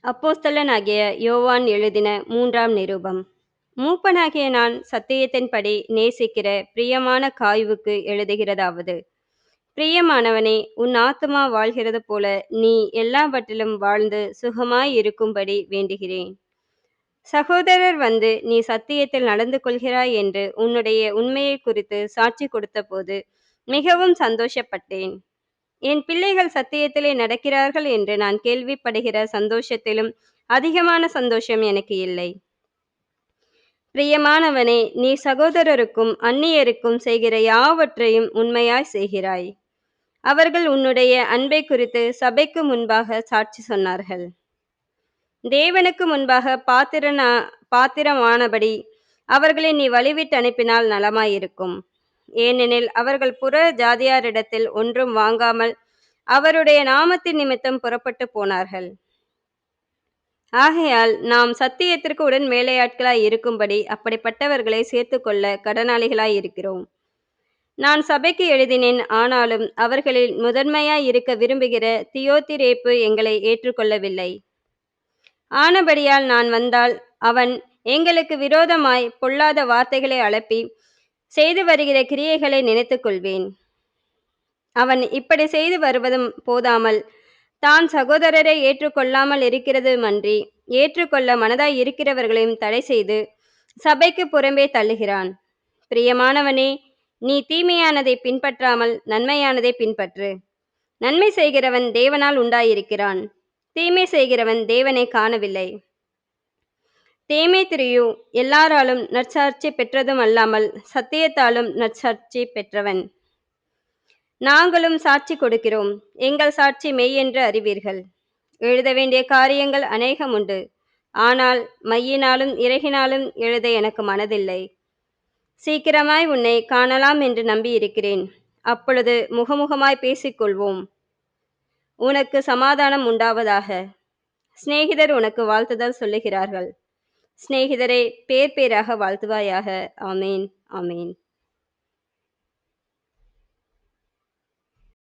அப்போஸ்தலனாகிய யோவான் எழுதின 3ஆம் நிருபம். மூப்பனாகிய நான் சத்தியத்தின்படி நேசிக்கிற பிரியமான காயுவுக்கு எழுதுகிறதாவது: பிரியமானவனே, உன் ஆத்துமா வாழ்கிறது போல நீ எல்லாவற்றிலும் வாழ்ந்து சுகமாயிருக்கும்படி வேண்டுகிறேன். சகோதரர் வந்து நீ சத்தியத்தில் நடந்து கொள்கிறாய் என்று உன்னுடைய உண்மையைக் குறித்து சாட்சி கொடுத்தபோது மிகவும் சந்தோஷப்பட்டேன். என் பிள்ளைகள் சத்தியத்திலே நடக்கிறார்கள் என்று நான் கேள்விப்படுகிற சந்தோஷத்திலும் அதிகமான சந்தோஷம் எனக்கு இல்லை. பிரியமானவனே, நீ சகோதரருக்கும் அந்நியருக்கும் செய்கிற யாவற்றையும் உண்மையாய் செய்கிறாய். அவர்கள் உன்னுடைய அன்பை குறித்து சபைக்கு முன்பாக சாட்சி சொன்னார்கள். தேவனுக்கு முன்பாக பாத்திரமானபடி அவர்களை நீ வழிவிட்டு அனுப்பினால் நலமாயிருக்கும். ஏனெனில் அவர்கள் புற ஜாதியாரிடத்தில் ஒன்றும் வாங்காமல் அவருடைய நாமத்தின் நிமித்தம் புறப்பட்டு போனார்கள். ஆகையால் நாம் சத்தியத்திற்கு உடன் வேலையாட்களாய் இருக்கும்படி அப்படிப்பட்டவர்களை சேர்த்துக்கொள்ள கடனாளிகளாய் இருக்கிறோம். நான் சபைக்கு எழுதினேன், ஆனாலும் அவர்களில் முதன்மையாய் இருக்க விரும்புகிற தியோதிரேப்பு எங்களை ஏற்றுக்கொள்ளவில்லை. ஆனபடியால் நான் வந்தால் அவன் எங்களுக்கு விரோதமாய் பொல்லாத வார்த்தைகளை அலப்பி செய்து வருகிற கிரியைகளை நினைத்து கொள்வேன். அவன் இப்படி செய்து வருவதும் போதாமல் தான் சகோதரரை ஏற்றுக்கொள்ளாமல் இருக்கிறதுமன்றி ஏற்றுக்கொள்ள மனதாய் இருக்கிறவர்களையும் தடை செய்து சபைக்கு புறம்பே தள்ளுகிறான். பிரியமானவனே, நீ தீமையானதை பின்பற்றாமல் நன்மையானதை பின்பற்று. நன்மை செய்கிறவன் தேவனால் உண்டாயிருக்கிறான். தீமை செய்கிறவன் தேவனை காணவில்லை. தேமேத்திரியு எல்லாராலும் நற்சாட்சி பெற்றதும் அல்லாமல் சத்தியத்தாலும் நற்சாட்சி பெற்றவன். நாங்களும் சாட்சி கொடுக்கிறோம். எங்கள் சாட்சி மெய் என்று அறிவீர்கள். எழுத வேண்டிய காரியங்கள் அநேகம் உண்டு. ஆனால் மையினாலும் இறகினாலும் எழுத எனக்கு மனதில்லை. சீக்கிரமாய் உன்னை காணலாம் என்று நம்பியிருக்கிறேன். அப்பொழுது முகமுகமாய் பேசிக்கொள்வோம். உனக்கு சமாதானம் உண்டாவதாக. சிநேகிதர் உனக்கு வாழ்த்துதல் சொல்லுகிறார்கள். சிநேகிதரை பேர் பேராக வாழ்த்துவாயாக. ஆமேன், ஆமேன்.